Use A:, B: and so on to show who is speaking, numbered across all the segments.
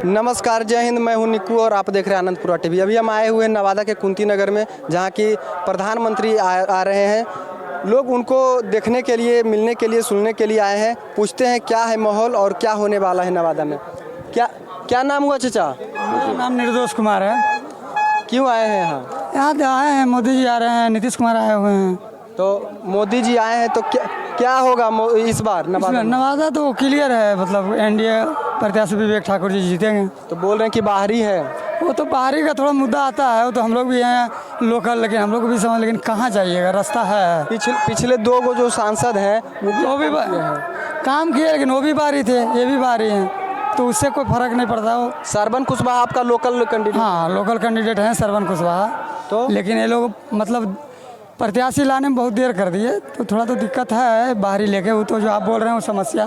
A: नमस्कार, जय हिंद। मैं हूं निक्कू और आप देख रहे हैं आनंदपुरा टीवी। अभी हम आए हुए हैं नवादा के कुंती नगर में, जहां की प्रधानमंत्री आ रहे हैं। लोग उनको देखने के लिए, मिलने के लिए, सुनने के लिए आए हैं। पूछते हैं क्या है माहौल और क्या होने वाला है नवादा में। क्या नाम हुआ चाचा?
B: मेरा नाम निर्दोष कुमार है।
A: क्यों आए हैं यहाँ?
B: यहाँ आए हैं, मोदी जी आ रहे हैं, नीतीश कुमार आए हुए हैं।
A: तो मोदी जी आए हैं तो क्या होगा इस बार नवादा में?
B: नवादा तो क्लियर है, मतलब एनडीए प्रत्याशी विवेक ठाकुर जी जीतेंगे।
A: तो बोल रहे हैं कि बाहरी है।
B: वो तो बाहरी का थोड़ा मुद्दा आता है, वो तो हम लोग भी हैं लोकल, लेकिन हम लोग को भी समझ, लेकिन कहाँ जाइएगा, रास्ता है।
A: पिछले दो गो जो सांसद हैं
B: वो भी काम किए, लेकिन वो भी बाहरी थे, ये भी बाहरी हैं, तो उससे कोई फर्क नहीं पड़ता। वो
A: सरवन कुशवाहा आपका लोकल कैंडिडेट?
B: हाँ, लोकल कैंडिडेट हैं सरवन कुशवाहा।
A: तो
B: लेकिन ये लोग मतलब प्रत्याशी लाने में बहुत देर कर दिए, तो थोड़ा तो दिक्कत है बाहरी लेके। वो तो जो आप बोल रहे हैं वो समस्या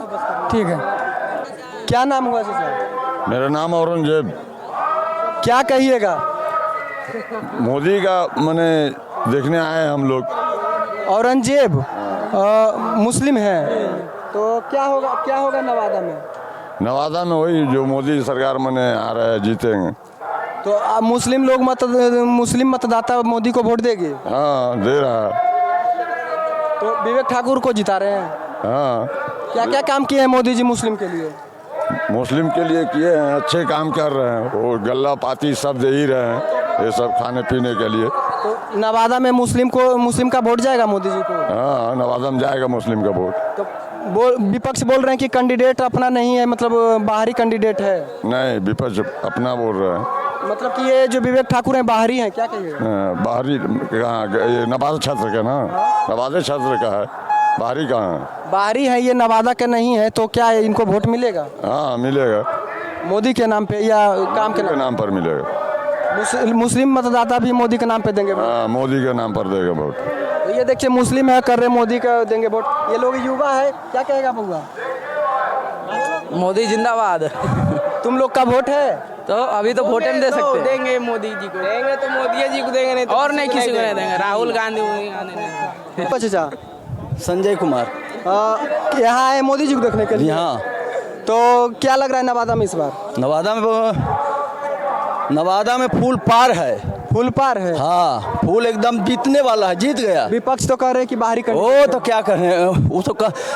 B: ठीक है।
A: क्या नाम हुआ चाचा?
C: मेरा नाम औरंगजेब।
A: क्या कहिएगा?
C: मोदी का मने देखने आए हैं हम लोग।
A: औरंगजेब मुस्लिम है, तो क्या होगा नवादा में?
C: नवादा में वही जो मोदी सरकार मने आ रहा है, जीतेंगे।
A: तो मुस्लिम मतदाता मोदी को वोट देंगे?
C: हाँ, दे रहा है।
A: तो विवेक ठाकुर को जिता रहे हैं।
C: हाँ,
A: क्या क्या काम किए हैं मोदी जी मुस्लिम के लिए?
C: मुस्लिम के लिए किए हैं, अच्छे काम कर रहे हैं। वो गल्ला पाती सब दे ही रहे हैं, ये सब खाने पीने के लिए।
A: तो नवादा में मुस्लिम का वोट जाएगा मोदी जी को?
C: हाँ, नवादा में जाएगा मुस्लिम का वोट।
A: तो विपक्ष बोल रहे हैं कि कैंडिडेट अपना नहीं है, मतलब बाहरी कैंडिडेट है।
C: नहीं, विपक्ष अपना बोल रहा है।
A: मतलब कि ये जो विवेक ठाकुर हैं बाहरी हैं, क्या कहिएगा?
C: बाहरी कहाँ? ये नवादा क्षेत्र का ना, नवादा क्षेत्र का है, बाहरी कहाँ है?
A: बाहरी है, ये नवादा के नहीं है, तो क्या इनको वोट मिलेगा?
C: हाँ, मिलेगा।
A: मोदी के नाम पे या काम के
C: नाम पर मिलेगा।
A: मुस्लिम मतदाता भी मोदी के नाम पे देंगे वोट?
C: हाँ, मोदी के नाम पर देगा वोट।
A: तो ये देखिए मुस्लिम है, कर रहे मोदी का देंगे वोट। ये लोग युवा है, क्या कहेगा बउआ?
D: मोदी जिंदाबाद।
A: तुम लोग का वोट है?
D: तो अभी तो वोट हम दे सकते हैं।
E: देंगे मोदी जी को, देंगे तो मोदी जी को देंगे, नहीं तो
D: और नहीं किसी को नहीं देंगे। राहुल गांधी नहीं।
A: चाचा
F: संजय कुमार।
A: यहाँ आए मोदी जी को देखने के लिए?
F: हाँ।
A: तो क्या लग रहा है नवादा में इस बार?
F: नवादा में फूल पार है।
A: फुल पार है?
F: हाँ, फूल एकदम जीतने वाला है, जीत गया।
A: विपक्ष तो कह रहे हैं कि बाहरी
F: वो तो क्या कर रहे हैं, वो तो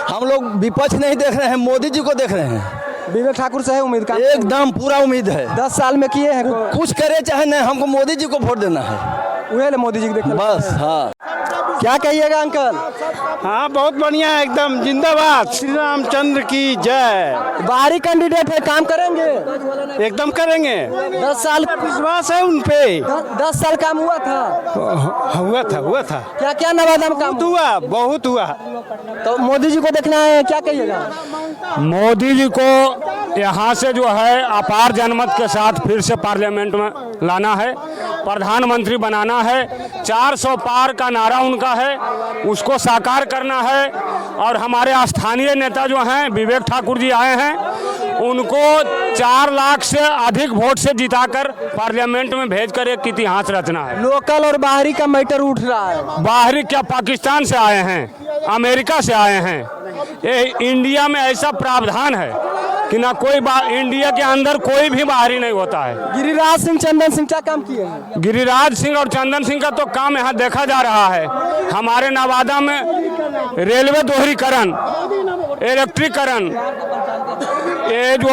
F: हम लोग विपक्ष नहीं देख रहे हैं, मोदी जी को देख रहे हैं।
A: विवेक ठाकुर से है उम्मीद का?
F: एकदम पूरा उम्मीद है।
A: 10 साल में किए हैं
F: कुछ करे चाहे नहीं, हमको मोदी जी को वोट देना है।
A: वही मोदी जी को देखना
F: बस। हाँ,
A: क्या कहिएगा अंकल?
G: हाँ, बहुत बढ़िया है, एकदम जिंदाबाद। श्री रामचंद्र की जय।
A: बाहरी कैंडिडेट है, काम करेंगे?
G: एकदम करेंगे,
A: 10 साल
G: विश्वास है उन पे।
A: 10 साल काम हुआ था?
G: हुआ था।
A: क्या क्या नवादा में काम
G: हुआ? बहुत हुआ।
A: तो मोदी जी को देखना है, क्या कहिएगा?
H: मोदी जी को यहाँ से जो है अपार जनमत के साथ फिर से पार्लियामेंट में लाना है, प्रधानमंत्री बनाना है। 400 पार का नारा उनका है, उसको साकार करना है। और हमारे स्थानीय नेता जो हैं विवेक ठाकुर जी आए हैं, उनको 4 लाख से अधिक वोट से जिताकर पार्लियामेंट में भेजकर एक इतिहास रचना है।
A: लोकल और बाहरी का मैटर उठ रहा है।
H: बाहरी क्या, पाकिस्तान से आए हैं, अमेरिका से आए हैं। ये इंडिया में ऐसा प्रावधान है कि ना कोई इंडिया के अंदर कोई भी बाहरी नहीं होता है।
A: गिरिराज सिंह, चंदन सिंह क्या काम किए हैं?
H: गिरिराज सिंह और चंदन सिंह का तो काम यहाँ देखा जा रहा है। हमारे नवादा में रेलवे दोहरीकरण, इलेक्ट्रीकरण, ये जो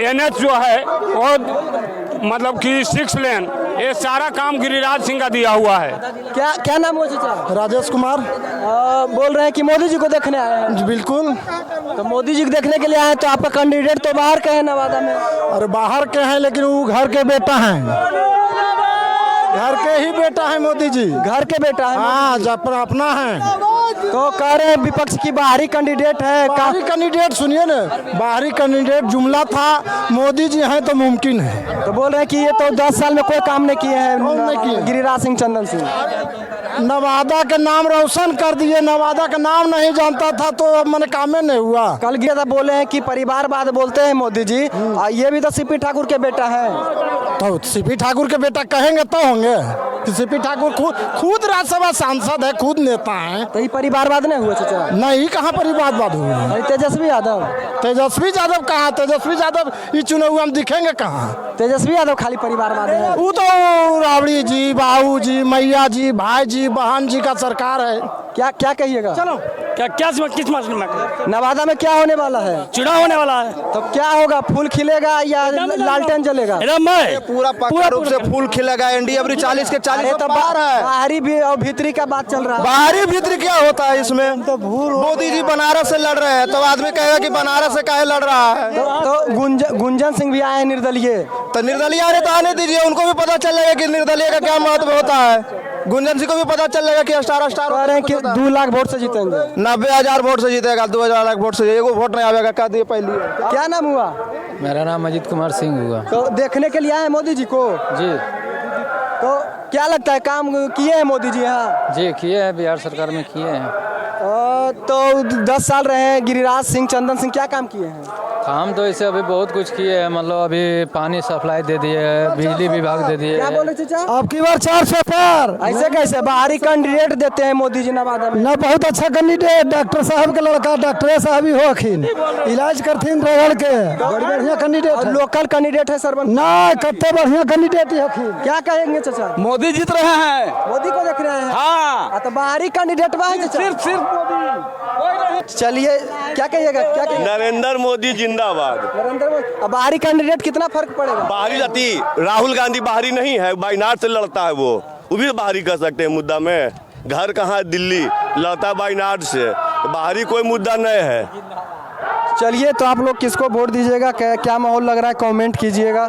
H: NH जो है वो मतलब कि 6 लेन, ये सारा काम गिरिराज सिंह का दिया हुआ है।
A: क्या नाम हुआ चाचा?
G: राजेश कुमार।
A: बोल रहे हैं कि मोदी जी को देखने आए हैं?
G: बिल्कुल।
A: तो मोदी जी को देखने के लिए आए, तो आपका कैंडिडेट तो बाहर के है नवादा में?
G: और बाहर के हैं, लेकिन वो घर के बेटा हैं, घर के ही बेटा है मोदी जी।
A: घर के बेटा है?
G: हाँ, जब अपना है।
A: तो कह रहे हैं विपक्ष की बाहरी कैंडिडेट है।
G: बाहरी कैंडिडेट सुनिए ना, बाहरी कैंडिडेट जुमला था, मोदी जी हैं तो मुमकिन है।
A: तो बोल रहे हैं कि ये तो 10 साल में कोई काम नहीं किए हैं।
G: नहीं किए।
A: गिरिराज सिंह, चंदन सिंह
G: नवादा के नाम रोशन कर दिए। नवादा का नाम नहीं जानता था तो मैंने कामे नहीं हुआ।
A: कल गया था, बोले हैं कि परिवारवाद बोलते हैं मोदी जी। ये भी तो CP ठाकुर के बेटा है।
G: तो सीपी ठाकुर के बेटा कहेंगे तो होंगे कि सीपी ठाकुर खुद राज्यसभा सांसद है, खुद नेता है।
A: तो ये परिवारवाद नहीं हुआ चाचा?
G: नहीं, कहाँ परिवारवाद हुआ?
A: और तेजस्वी यादव
G: तेजस्वी यादव कहाँ? तेजस्वी यादव ये चुने हुए हम दिखेंगे कहाँ?
A: तेजस्वी यादव खाली परिवारवाद है।
G: वो तो राबड़ी जी, बाबू जी, मैया जी, भाई जी, बहन जी का सरकार है।
A: क्या क्या कहिएगा?
G: चलो
H: क्या किस मसले में
A: नवादा में क्या होने वाला है?
H: चुनाव होने वाला है?
A: तो क्या होगा, फूल खिलेगा या लालटेन जलेगा?
F: पूरा पक्का रूप से फूल खिलेगा। एनडीए अभी 40 के 40
A: तो
F: पार है।
A: बाहरी भी और भीतरी का बात चल रहा है।
F: बाहरी भीतर क्या होता है इसमें? मोदी जी बनारस से लड़ रहे हैं, तो आदमी कहेगा कि बनारस से काहे लड़ रहा है?
A: तो गुंजन सिंह भी आए हैं निर्दलीय।
F: तो निर्दलीय आने तो आने दीजिए, उनको भी पता चलेगा कि निर्दलीय का क्या महत्व होता है। गुंजन सिंह को भी पता चलेगा कि स्टार
A: कह रहे हैं कि 2 लाख वोट से जीतेंगे।
F: 90,000 वोट से जीतेगा, 2,000 लाख वोट से एगो वोट नहीं आवेगा। क्या दिए पहली?
A: क्या नाम हुआ?
E: मेरा नाम अजीत कुमार सिंह हुआ।
A: तो देखने के लिए आए हैं मोदी जी को
E: जी
A: तो क्या लगता है, काम किए हैं मोदी जी यहाँ?
E: जी किए हैं, बिहार सरकार में किए हैं
A: तो 10 साल रहे हैं गिरिराज सिंह, चंदन सिंह, क्या काम किए हैं?
E: काम। तो इसे अभी बहुत कुछ किए हैं, मतलब अभी पानी सप्लाई दे दिए है, बिजली विभाग दे दिए
A: क्या
E: है।
A: बोले चाचा?
G: अब की बार 400 पार।
A: ऐसे कैसे बाहरी कैंडिडेट देते हैं मोदी जी नवादा में?
G: ना बहुत अच्छा कैंडिडेट, डॉक्टर साहब के लड़का डॉक्टर साहब ही हो अखिन, इलाज करथिन रगड़ के, बड़ी बढ़िया कैंडिडेट
A: और
G: है।
A: लोकल कैंडिडेट है सरवन।
G: ना कत्ते बढ़िया कैंडिडेट है अखिन।
A: क्या कहेंगे चाचा?
F: मोदी जीत रहे हैं।
A: मोदी को देख रहे हैं?
F: हाँ,
A: तो बाहरी कैंडिडेट बा है चाचा? चलिए, क्या कहिएगा, क्या कहिएगा?
I: नरेंद्र मोदी जिंदाबाद।
A: नरेंद्र मोदी। अब बाहरी कैंडिडेट कितना फर्क पड़ेगा?
I: बाहरी जाति राहुल गांधी बाहरी नहीं है, वायनाड से लड़ता है। वो भी बाहरी कर सकते हैं मुद्दा में। घर कहाँ है? दिल्ली, लड़ता है वायनाड से। बाहरी कोई मुद्दा नहीं है।
A: चलिए, तो आप लोग किसको वोट दीजिएगा, क्या माहौल लग रहा है, कमेंट कीजिएगा।